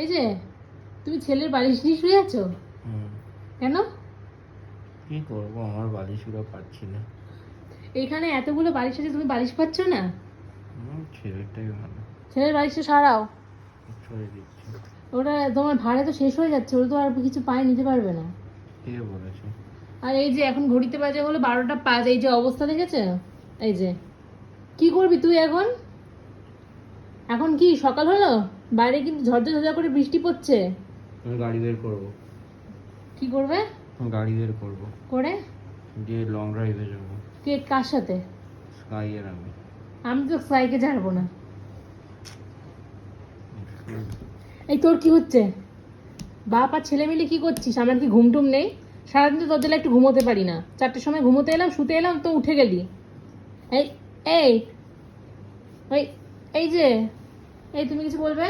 এই যে তুমি ছেলের বালিশ নিয়ে শুয়ে আছো কেন? কি করবো, আমার বালিশগুলো পাচ্ছি না। এখানে এতগুলো বালিশ আছে, তুমি বালিশ পাচ্ছ না? ছেলেটাই ভালো, ছেলের বালিশটা সারাও। ছড়ে দিচ্ছি। ওটা তোমার ভাড়া তো শেষ হয়ে যাচ্ছে, ওরা তো আর কিছু পায়ে নিতে পারবে না। কে বলেছে? আর এই যে এখন ঘড়িতে বাজে হলো 12টা 5, এই যে অবস্থা দেখেছে। এই যে কি করবি তুই এখন? এখন কি সকাল হলো? বাইরে কিন্তু ঝরঝর ঝরঝর করে বৃষ্টি পড়ছে। আমি গাড়ি বের করবো। কি করবে? গাড়ি বের করবো করে দিয়ে লং ড্রাইভে যাবো। কে কার সাথে? স্কাই এর আমি। আমি তো সাইকে ছাড়বো না। এই তোর কি হচ্ছে? বাপ আর ছেলে মিলে কি করছিস? আমার কি ঘুম টুম নেই? সারাদিন তো তোর জন্য একটু ঘুমোতে পারি না। 4টের সময় ঘুমোতে এলাম, শুতে এলাম, তো উঠে গেলি। এই এই ওই এই যে এই তুমি কিছু বলবে?